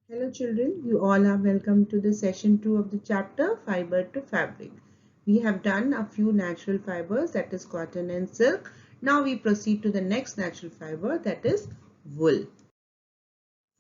Hello children, you all are welcome to the session 2 of the chapter Fiber to Fabric. We have done a few natural fibers, that is cotton and silk. Now we proceed to the next natural fiber, that is wool.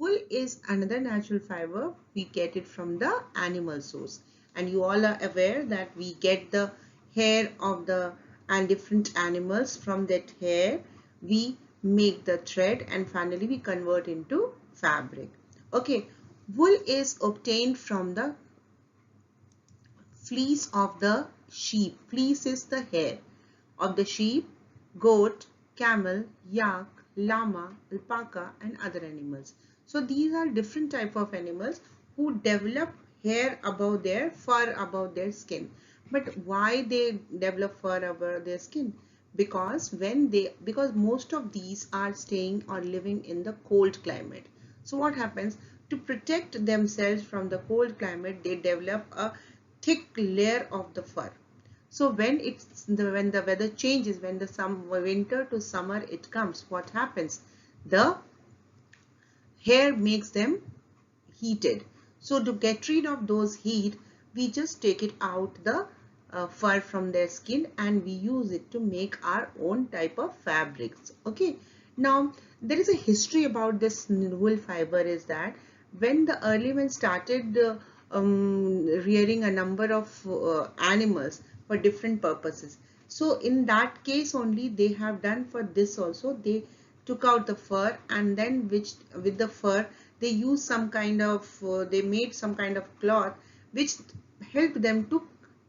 Wool is another natural fiber. We get it from the animal source. And you all are aware that we get the hair of the and different animals. From that hair we make the thread and finally we convert into fabric. Okay, wool is obtained from the fleece of the sheep. Fleece is the hair of the sheep, goat, camel, yak, llama, alpaca and other animals. So these are different type of animals who develop hair above their fur above their skin. But why they develop fur above their skin? Because most of these are staying or living in the cold climate. So what happens? To protect themselves from the cold climate, they develop a thick layer of the fur. So when the weather changes, when the winter to summer it comes, what happens? The hair makes them heated. So to get rid of those heat, we just take it out the fur from their skin and we use it to make our own type of fabrics. Okay. Now there is a history about this wool fiber is that when the early men started rearing a number of animals for different purposes. So in that case only they have done for this also. They took out the fur and then which with the fur they used some kind of they made some kind of cloth which helped them to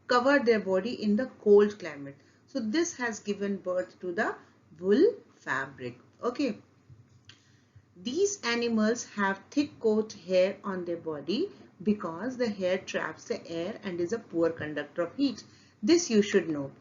cover their body in the cold climate. So this has given birth to the wool fabric. Okay, these animals have thick coat hair on their body because the hair traps the air and is a poor conductor of heat. This you should know.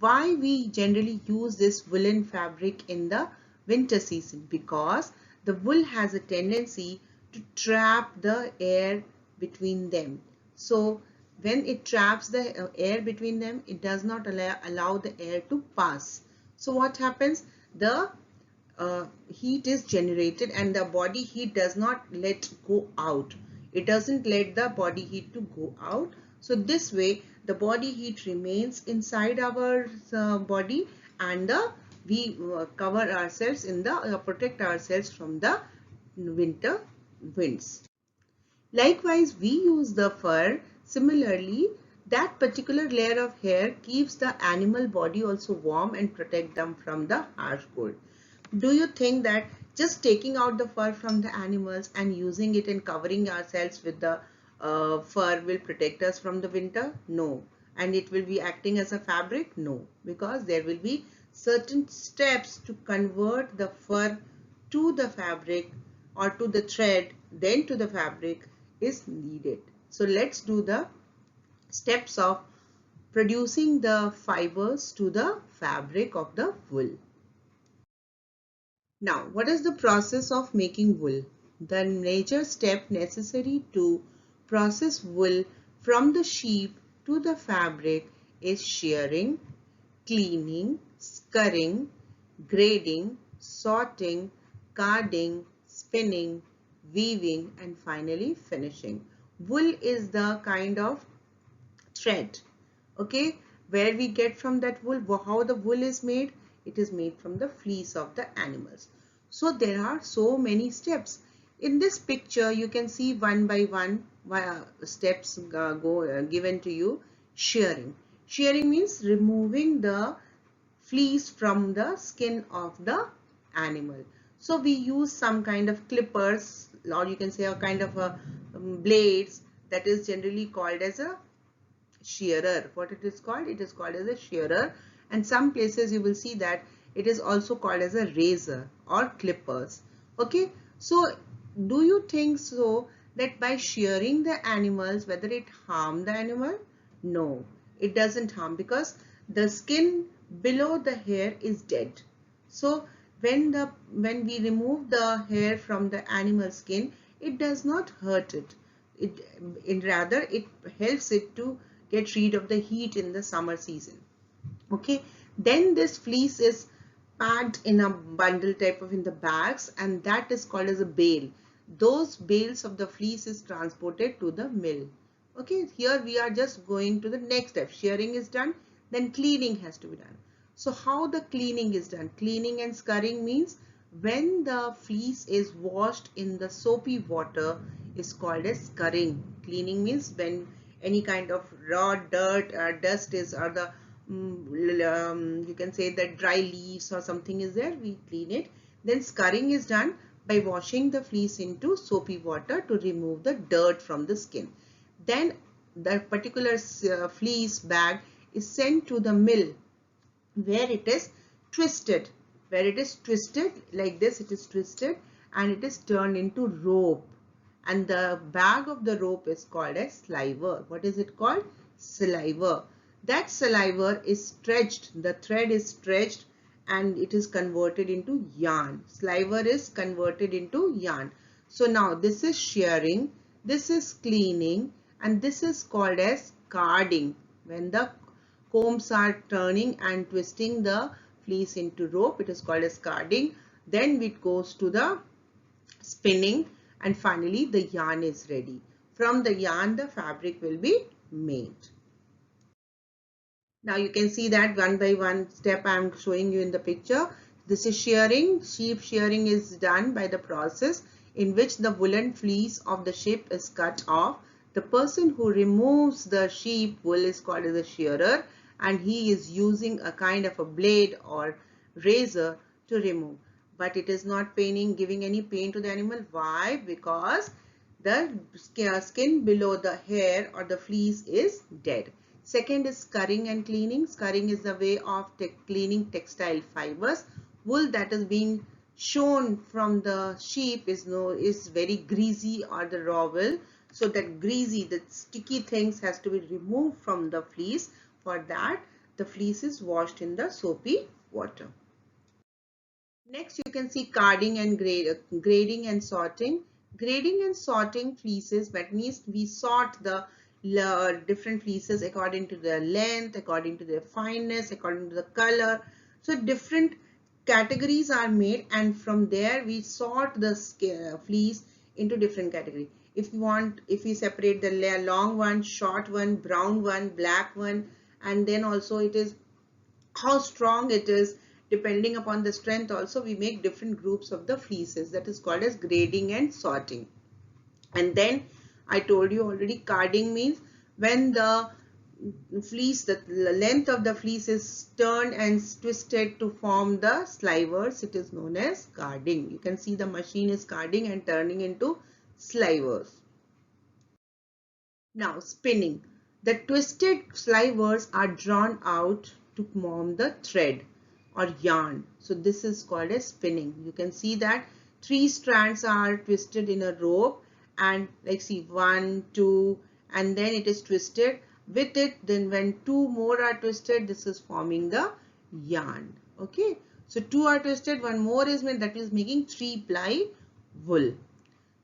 Why we generally use this woolen fabric in the winter season? Because the wool has a tendency to trap the air between them. So when it traps the air between them, it does not allow the air to pass. So what happens? The heat is generated and the body heat does not let go out. It doesn't let the body heat to go out. So this way the body heat remains inside our body and we cover ourselves in the protect ourselves from the winter winds. Likewise, we use the fur. Similarly, that particular layer of hair keeps the animal body also warm and protect them from the harsh cold. Do you think that just taking out the fur from the animals and using it and covering ourselves with the fur will protect us from the winter? No. And it will be acting as a fabric? No. Because there will be certain steps to convert the fur to the fabric or to the thread, then to the fabric is needed. So let's do the steps of producing the fibers to the fabric of the wool. Now, what is the process of making wool? The major step necessary to process wool from the sheep to the fabric is shearing, cleaning, scurrying, grading, sorting, carding, spinning, weaving, and finally finishing. Wool is the kind of thread, okay, where we get from that wool. How the wool is made? It is made from the fleece of the animals. So there are so many steps in this picture. You can see one by one steps given to you. Shearing means removing the fleece from the skin of the animal. So we use some kind of clippers, or you can say a kind of a blades, that is generally called as a shearer. What it is called? It is called as a shearer, and some places you will see that it is also called as a razor or clippers. Okay, so do you think so that by shearing the animals, whether it harm the animal? No, it doesn't harm, because the skin below the hair is dead. So when we remove the hair from the animal skin, it does not hurt it. It rather it helps it to get rid of the heat in the summer season. Okay, then this fleece is packed in a bundle type of in the bags, and that is called as a bale. those bales of the fleece is transported to the mill. Okay, here we are just going to the next step. Shearing is done, then cleaning has to be done. So how the cleaning is done? Cleaning and scurrying means when the fleece is washed in the soapy water is called as scurrying. Cleaning means when any kind of raw dirt or dust is, or the you can say that dry leaves or something is there, we clean it. Then scurrying is done by washing the fleece into soapy water to remove the dirt from the skin. Then the particular fleece bag is sent to the mill where it is twisted. Where it is twisted like this, it is twisted and it is turned into rope. And the bag of the rope is called as sliver. What is it called? Sliver. That sliver is stretched. The thread is stretched and it is converted into yarn. Sliver is converted into yarn. So now this is shearing, this is cleaning, and this is called as carding. When the combs are turning and twisting the fleece into rope, it is called as carding. Then it goes to the spinning, and finally the yarn is ready. From the yarn the fabric will be made. Now you can see that one by one step I am showing you in the picture. This is shearing. Sheep shearing is done by the process in which the woolen fleece of the sheep is cut off. The person who removes the sheep wool is called as a shearer, and he is using a kind of a blade or razor to remove. But it is not paining, giving any pain to the animal. Why? Because the skin below the hair or the fleece is dead. Second is scurrying and cleaning. Scurrying is the way of cleaning textile fibers. Wool that is being shown from the sheep is very greasy, or the raw wool. So that greasy, the sticky things has to be removed from the fleece. For that, the fleece is washed in the soapy water. Next, you can see carding and grading and sorting. Grading and sorting fleeces, that means we sort the different fleeces according to their length, according to their fineness, according to the color. So different categories are made, and from there we sort the fleece into different categories. If we separate the long one, short one, brown one, black one, and then also it is how strong it is. Depending upon the strength also, we make different groups of the fleeces. That is called as grading and sorting. And then I told you already, carding means when the fleece, the length of the fleece is turned and twisted to form the slivers, it is known as carding. You can see the machine is carding and turning into slivers. Now spinning. The twisted slivers are drawn out to form the thread or yarn. So this is called as spinning. You can see that 3 strands are twisted in a rope, and like see 1, 2, and then it is twisted with it. Then when 2 more are twisted, this is forming the yarn. Okay. So 2 are twisted, 1 more is made, that is making 3 ply wool.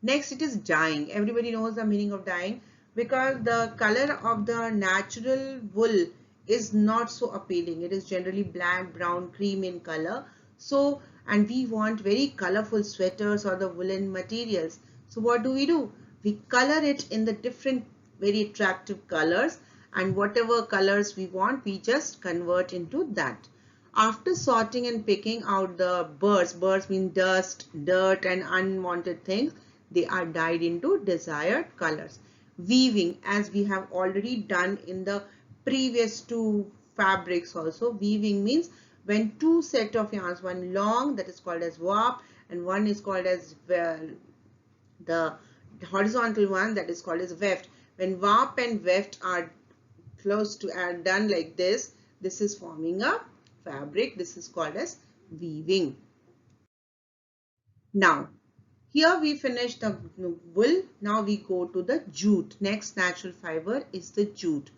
Next it is dyeing. Everybody knows the meaning of dyeing, because the color of the natural wool is not so appealing. It is generally black, brown, cream in color. So, and we want very colorful sweaters or the woolen materials. So what do? We color it in the different very attractive colors, and whatever colors we want, we just convert into that. After sorting and picking out the burrs mean dust, dirt and unwanted things, they are dyed into desired colors. Weaving, as we have already done in the previous 2 fabrics also. Weaving means when 2 set of yarns, one long, that is called as warp, and one is called as the horizontal one, that is called as weft. When warp and weft are close to and done like this, this is forming a fabric. This is called as weaving. Now here we finish the wool. Now we go to the jute. Next natural fiber is the jute.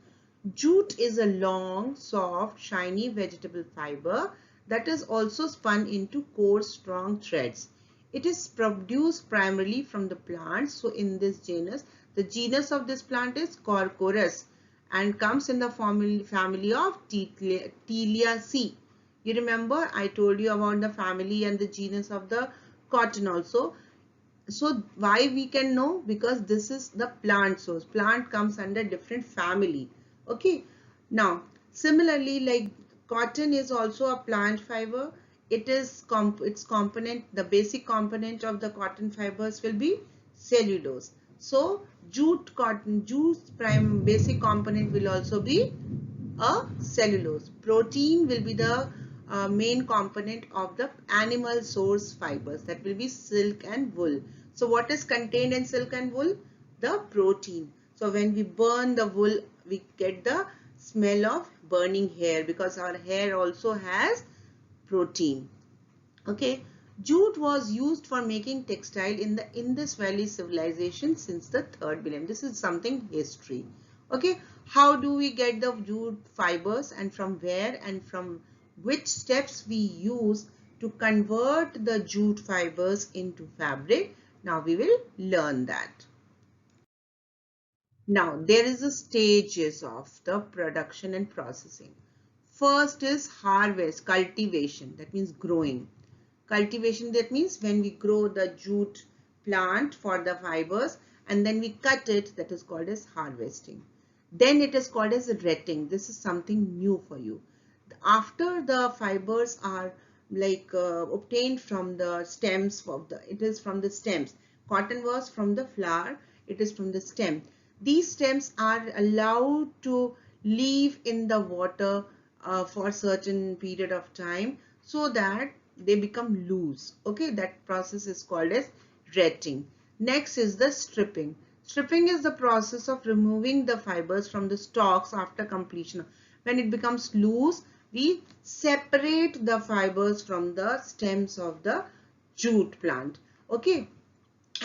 Jute is a long, soft, shiny vegetable fiber that is also spun into coarse, strong threads. It is produced primarily from the plants. So in this genus, the genus of this plant is Corchorus and comes in the family of Tiliaceae. You remember I told you about the family and the genus of the cotton also. So why we can know? Because this is the plant source. Plant comes under different family. Okay. Now, similarly, like cotton is also a plant fiber. It is its component, the basic component of the cotton fibers will be cellulose. So jute's prime basic component will also be a cellulose. Protein will be the main component of the animal source fibers, that will be silk and wool. So what is contained in silk and wool? The protein. So when we burn the wool, we get the smell of burning hair, because our hair also has protein. Okay, jute was used for making textile in the Indus Valley civilization since the 3rd millennium. This is something history. Okay, how do we get the jute fibers, and from where, and from which steps we use to convert the jute fibers into fabric? Now we will learn that. Now there is a stages of the production and processing. First is harvest, cultivation, that means growing. Cultivation, that means when we grow the jute plant for the fibers and then we cut it, that is called as harvesting. Then it is called as retting. This is something new for you. After the fibers are obtained from the stems of the, it is from the stems. Cotton was from the flower, it is from the stem. These stems are allowed to live in the water for a certain period of time, so that they become loose. Okay, that process is called as retting. Next is the stripping. Stripping is the process of removing the fibers from the stalks after completion. When it becomes loose, we separate the fibers from the stems of the jute plant. Okay,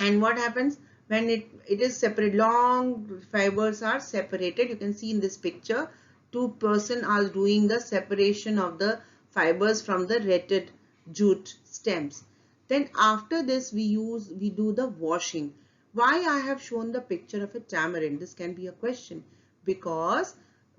and what happens when it is separate? Long fibers are separated. You can see in this picture, two person are doing the separation of the fibers from the retted jute stems. Then after this we do the washing. Why I have shown the picture of a tamarind? This can be a question, because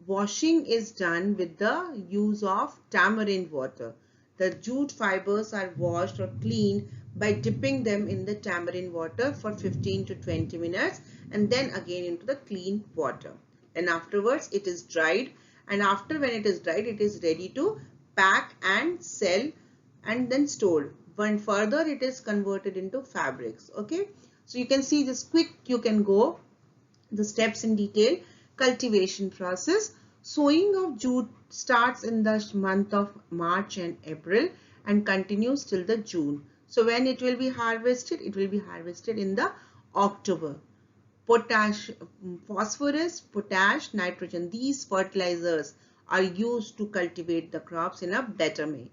washing is done with the use of tamarind water. The jute fibers are washed or cleaned by dipping them in the tamarind water for 15 to 20 minutes and then again into the clean water. And afterwards it is dried, and after when it is dried, it is ready to pack and sell and then stored. When further it is converted into fabrics. Okay, so you can see this quick, you can go the steps in detail. Cultivation process. Sowing of jute starts in the month of March and April and continues till the June. So when it will be harvested? It will be harvested in the October. Potash, phosphorus, potash, nitrogen, these fertilizers are used to cultivate the crops in a better way.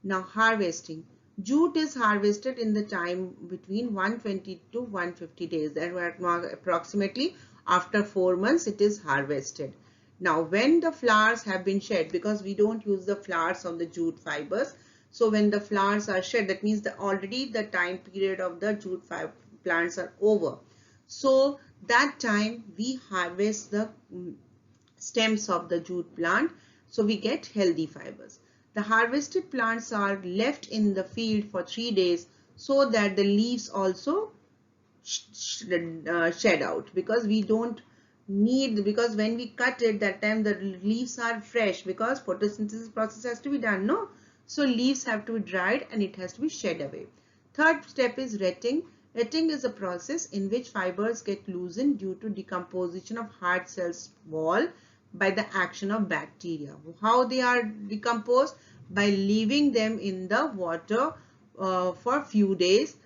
Now harvesting. Jute is harvested in the time between 120 to 150 days. That was approximately after 4 months it is harvested. Now when the flowers have been shed, because we don't use the flowers of the jute fibers. So when the flowers are shed, that means that already the time period of the jute plants are over. So that time we harvest the stems of the jute plant. So we get healthy fibers. The harvested plants are left in the field for 3 days so that the leaves also shed out, because we don't need, because when we cut it, that time the leaves are fresh, because photosynthesis process has to be done, no? So leaves have to be dried and it has to be shed away. Third step is retting. Retting is a process in which fibers get loosened due to decomposition of hard cells wall by the action of bacteria. How they are decomposed? By leaving them in the water for few days.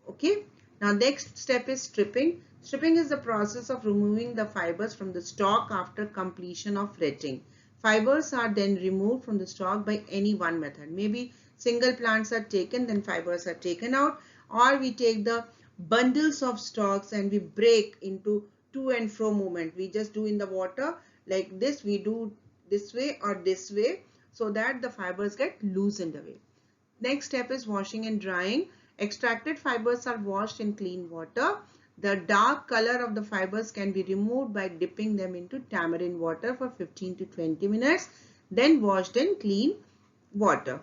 Okay. Now next step is stripping. Stripping is the process of removing the fibers from the stalk after completion of retting. Fibers are then removed from the stalk by any one method. Maybe single plants are taken, then fibers are taken out, or we take the bundles of stalks and we break into to and fro movement. We just do in the water like this, we do this way or this way, so that the fibers get loosened away. Next step is washing and drying. Extracted fibers are washed in clean water. The dark color of the fibers can be removed by dipping them into tamarind water for 15 to 20 minutes, then washed in clean water.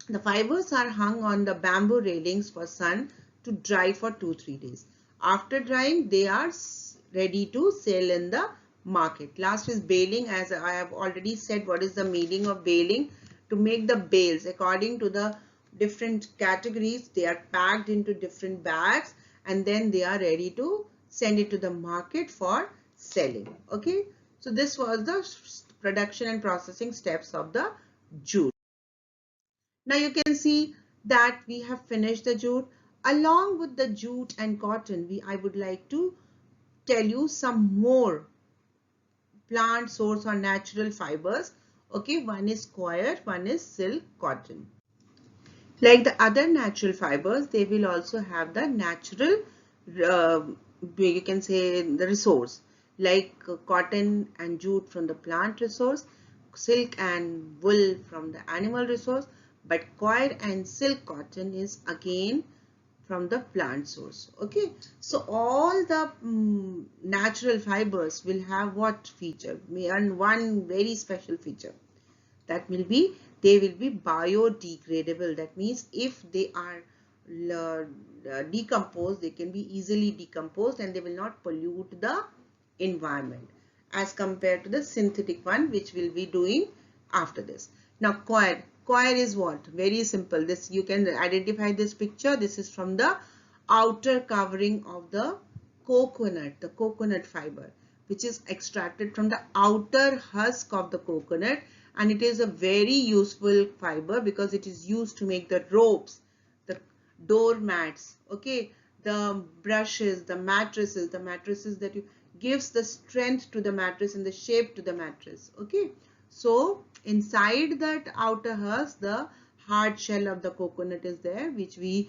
The fibers are hung on the bamboo railings for sun to dry for 2-3 days. After drying, they are ready to sell in the market. Last is baling. As I have already said, what is the meaning of baling? To make the bales according to the different categories. They are packed into different bags and then they are ready to send it to the market for selling. Okay, so this was the production and processing steps of the jute. Now you can see that we have finished the jute. Along with the jute and cotton, I would like to tell you some more plant source or natural fibers. Okay, one is coir, one is silk cotton. Like the other natural fibers, they will also have the natural, you can say the resource, like cotton and jute from the plant resource, silk and wool from the animal resource, but coir and silk cotton is again from the plant source. Okay, so all the natural fibers will have what feature? And one very special feature, that will be they will be biodegradable. That means if they are decomposed, they can be easily decomposed and they will not pollute the environment as compared to the synthetic one, which we'll be doing after this. Now coir is what? Very simple. This you can identify this picture. This is from the outer covering of the coconut fiber, which is extracted from the outer husk of the coconut, and it is a very useful fiber because it is used to make the ropes, the doormats, okay, the brushes, the mattresses that you gives the strength to the mattress and the shape to the mattress. Okay, so inside that outer husk, the hard shell of the coconut is there, which we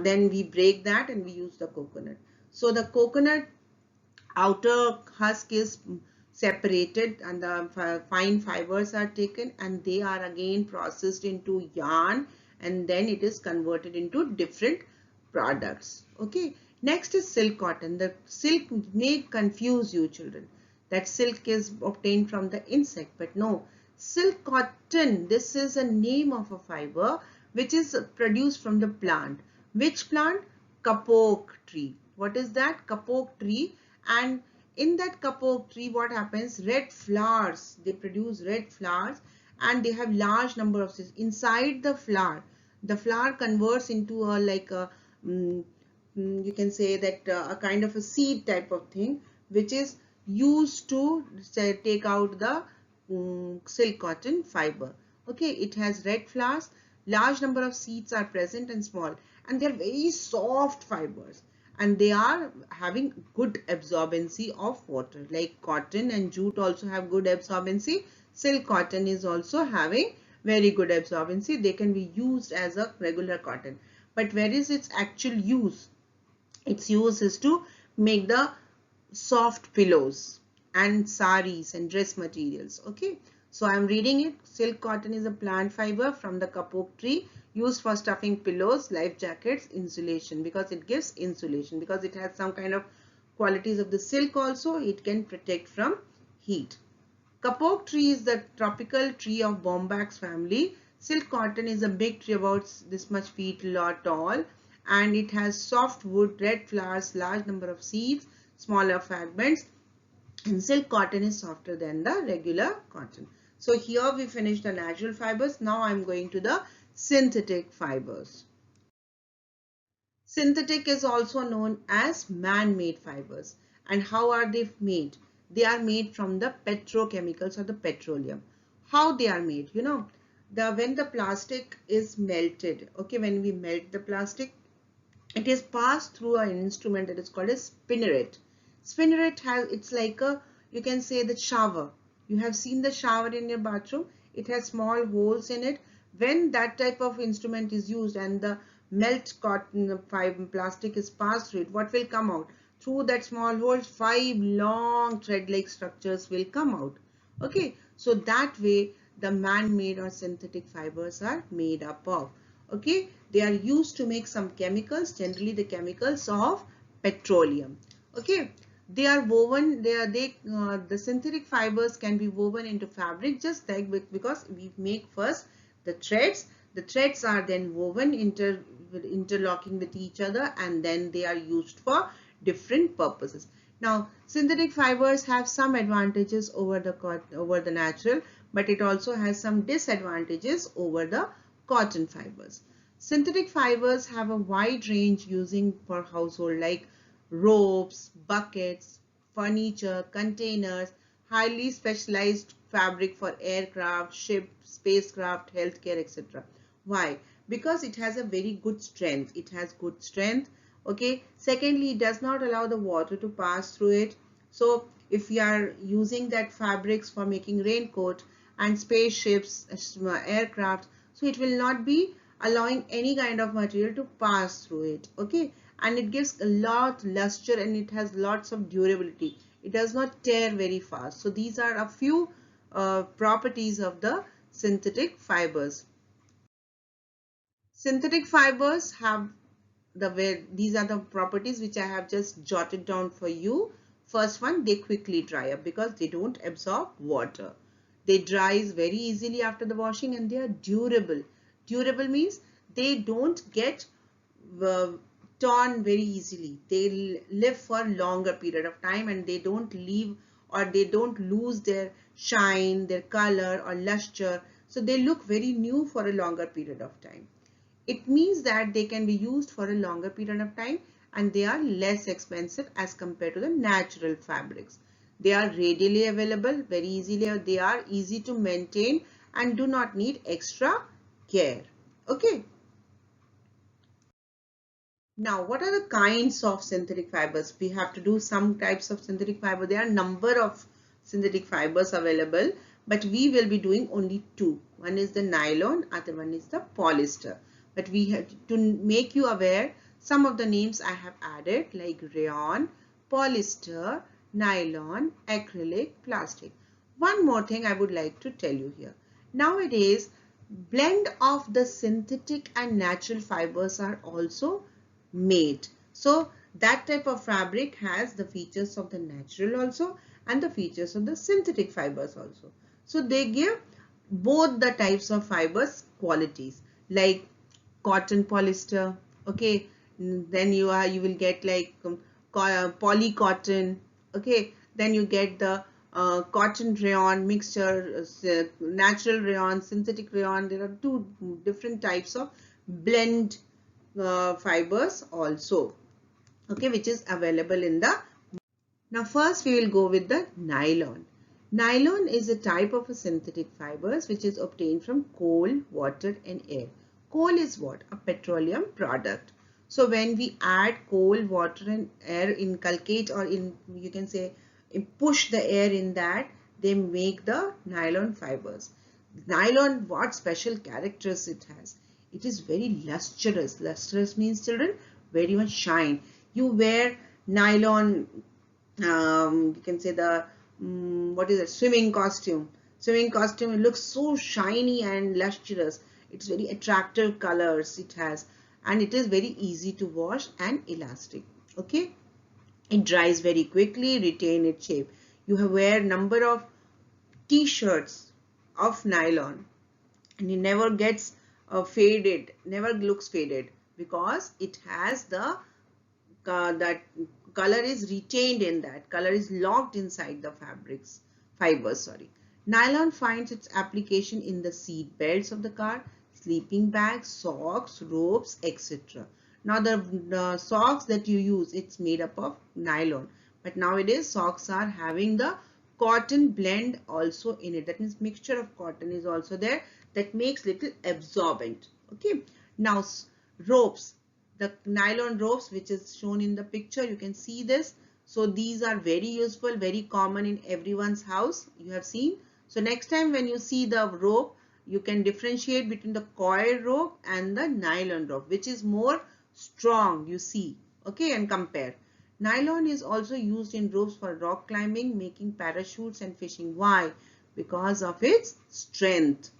then we break that and we use the coconut. So the coconut outer husk is separated and the fine fibers are taken and they are again processed into yarn, and then it is converted into different products. Okay, next is silk cotton. The silk may confuse you children that silk is obtained from the insect, but no, silk cotton, this is a name of a fiber which is produced from the plant. Which plant? Kapok tree. What is that? Kapok tree. And in that kapok tree, what happens? Red flowers. They produce red flowers and they have large number of seeds. Inside the flower converts into a like a you can say that a kind of a seed type of thing, which is used to say, take out the silk cotton fiber. Okay, it has red flowers, large number of seeds are present and small, and they are very soft fibers, and they are having good absorbency of water. Like cotton and jute also have good absorbency, silk cotton is also having very good absorbency. They can be used as a regular cotton, but where is its actual use? Its use is to make the soft pillows and saris and dress materials. Okay, so I am reading it. Silk cotton is a plant fiber from the kapok tree used for stuffing pillows, life jackets, insulation, because it gives insulation, because it has some kind of qualities of the silk also. It can protect from heat. Kapok tree is the tropical tree of Bombax family. Silk cotton is a big tree about this much feet tall, and it has soft wood, red flowers, large number of seeds, smaller fragments, and silk cotton is softer than the regular cotton. So here we finished the natural fibers. Now I am going to the synthetic fibers. Synthetic is also known as man-made fibers. And how are they made? They are made from the petrochemicals or the petroleum. How they are made? You know, when the plastic is melted, okay, when we melt the plastic, it is passed through an instrument that is called a spinneret. Spinneret has, it's like a, you can say the shower. You have seen the shower in your bathroom. It has small holes in it. When that type of instrument is used and the melt cotton fiber plastic is passed through it, what will come out? Through that small hole, 5 long thread-like structures will come out. Okay, so that way the man-made or synthetic fibers are made up of. Okay, they are used to make some chemicals, generally the chemicals of petroleum. Okay, they are woven, the synthetic fibers can be woven into fabric, just like because we make first the threads, The threads are then woven interlocking with each other, and then they are used for different purposes. Now, synthetic fibers have some advantages over the natural, but it also has some disadvantages over the cotton fibers. Synthetic fibers have a wide range using for household, like ropes, buckets, furniture, containers, highly specialized fabric for aircraft, ship, spacecraft, healthcare, etc. Why? Because it has a very good strength. It has good strength. Okay. Secondly, it does not allow the water to pass through it. So if you are using that fabrics for making raincoat and spaceships, aircraft, so it will not be allowing any kind of material to pass through it. Okay. And it gives a lot luster, and it has lots of durability. It does not tear very fast. So these are a few properties of the synthetic fibers. Synthetic fibers have these are the properties which I have just jotted down for you. First one, they quickly dry up because they don't absorb water. They dries very easily after the washing, and they are durable. Durable means they don't get uh, torn very easily. They live for longer period of time, and they don't leave, or they don't lose their shine, their color or luster. So they look very new for a longer period of time. It means that they can be used for a longer period of time, and they are less expensive as compared to the natural fabrics. They are readily available, very easily. They are easy to maintain and do not need extra care. Okay. Now, what are the kinds of synthetic fibers? We have to do some types of synthetic fiber. There are a number of synthetic fibers available, but we will be doing only two. One is the nylon, other one is the polyester. But we have to make you aware, some of the names I have added, like rayon, polyester, nylon, acrylic, plastic. One more thing I would like to tell you here. Nowadays, blend of the synthetic and natural fibers are also made. So that type of fabric has the features of the natural also, and the features of the synthetic fibers also. So they give both the types of fibers qualities, like cotton polyester. Okay. Then you will get like poly cotton. Okay. Then you get the cotton rayon mixture, natural rayon, synthetic rayon. There are two different types of blend fibers also, okay, which is available in the. Now first we will go with the nylon. Nylon is a type of a synthetic fibers which is obtained from coal, water and air. Coal is what? A petroleum product. So when we add coal, water and air, inculcate, or you can say push the air in that, they make the nylon fibers. Nylon, what special characters it has? It is very lustrous. Lustrous means, children, very much shine. You wear nylon, you can say the what is it, swimming costume. Swimming costume, it looks so shiny and lustrous. It's very attractive colors it has, and it is very easy to wash and elastic. Okay, it dries very quickly, retain its shape. You have wear number of t-shirts of nylon, and it never gets faded, never looks faded, because it has the that color is retained in that, color is locked inside the fibers, sorry. Nylon finds its application in the seat belts of the car, sleeping bags, socks, ropes, etc. Now the socks that you use, it's made up of nylon, but nowadays socks are having the cotton blend also in it. That means mixture of cotton is also there, that makes little absorbent. Okay. Now ropes, the nylon ropes which is shown in the picture, you can see this. So these are very useful, very common in everyone's house, you have seen. So next time when you see the rope, you can differentiate between the coil rope and the nylon rope, which is more strong, you see. Okay, and compare. Nylon is also used in ropes for rock climbing, making parachutes and fishing. Why? Because of its strength.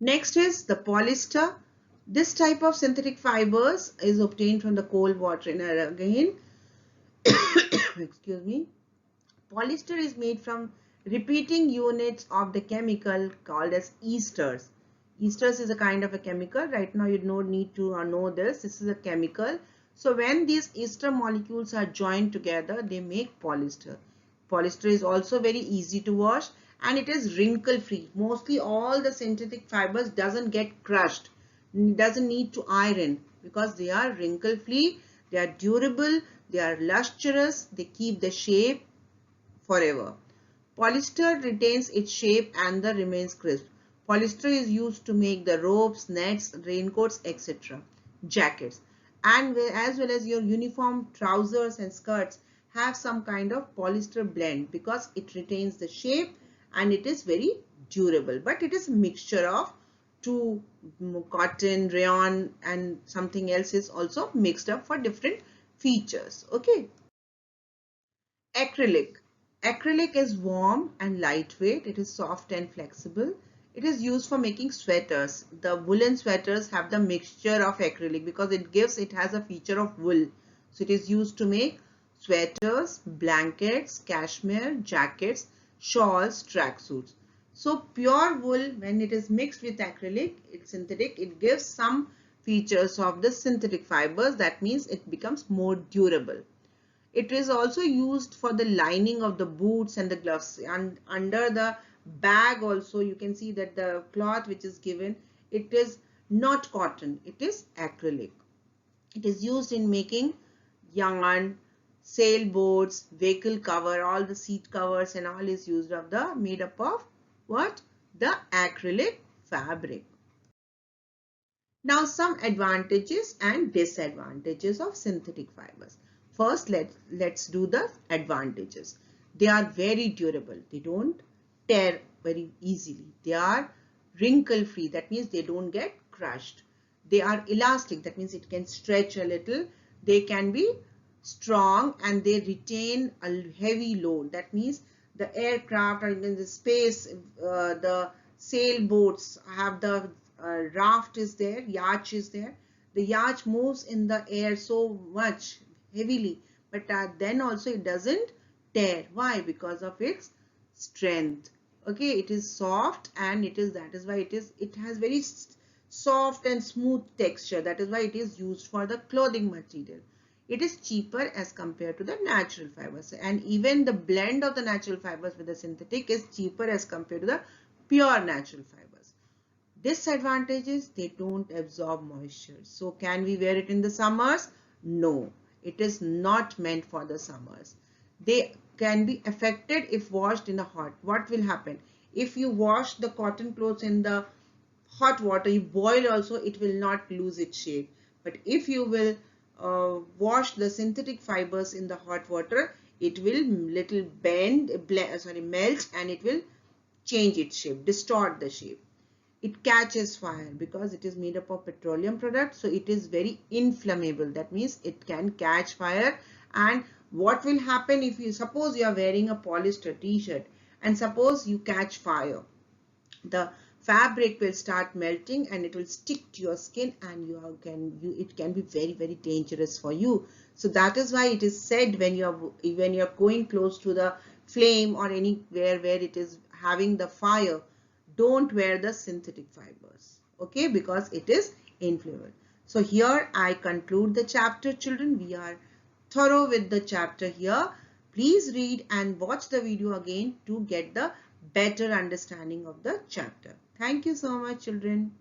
Next is the polyester. This type of synthetic fibers is obtained from the coal, water and air again. Excuse me. Polyester is made from repeating units of the chemical called as esters. Esters is a kind of a chemical. Right now you don't need to know this. This is a chemical. So when these ester molecules are joined together, they make polyester. Polyester is also very easy to wash and it is wrinkle free. Mostly all the synthetic fibers doesn't get crushed, doesn't need to iron because they are wrinkle free, they are durable, they are lustrous, they keep the shape forever. Polyester retains its shape and the remains crisp. Polyester is used to make the ropes, nets, raincoats, etc. Jackets. And as well as your uniform trousers and skirts have some kind of polyester blend because it retains the shape and it is very durable. But it is a mixture of two, cotton, rayon and something else is also mixed up for different features. Okay. Acrylic. Acrylic is warm and lightweight. It is soft and flexible. It is used for making sweaters. The woolen sweaters have the mixture of acrylic because it has a feature of wool. So it is used to make sweaters, blankets, cashmere, jackets, shawls, tracksuits. So pure wool, when it is mixed with acrylic, it's synthetic, it gives some features of the synthetic fibers. That means it becomes more durable. It is also used for the lining of the boots and the gloves, and under the bag also you can see that the cloth which is given, it is not cotton, it is acrylic. It is used in making yarn, sailboats, vehicle cover, all the seat covers and all is used of the made up of what? The acrylic fabric. Now some advantages and disadvantages of synthetic fibers. First, let's do the advantages. They are very durable. They don't tear very easily. They are wrinkle free. That means they don't get crushed. They are elastic. That means it can stretch a little. They can be strong and they retain a heavy load. That means the aircraft or in the space, the sailboats have the raft is there, yacht is there. The yacht moves in the air so much heavily, but then also it doesn't tear. Why? Because of its strength. Okay, it is soft and that is why it has very soft and smooth texture. That is why it is used for the clothing material. It is cheaper as compared to the natural fibers, and even the blend of the natural fibers with the synthetic is cheaper as compared to the pure natural fibers. Disadvantages, they don't absorb moisture. So can we wear it in the summers? No, it is not meant for the summers. They can be affected if washed in the hot. What will happen? If you wash the cotton clothes in the hot water, you boil also, it will not lose its shape. But if you will wash the synthetic fibers in the hot water, it will little melt and it will change its shape, distort the shape. It catches fire because it is made up of petroleum products, so it is very inflammable. That means it can catch fire. And what will happen if you suppose you are wearing a polyester t-shirt and suppose you catch fire, the fabric will start melting and it will stick to your skin and it can be very dangerous for you. So that is why it is said when you're going close to the flame or anywhere where it is having the fire, don't wear the synthetic fibers, okay, because it is inflammable. So here I conclude the chapter, children. We are thorough with the chapter here. Please read and watch the video again to get the better understanding of the chapter. Thank you so much, children.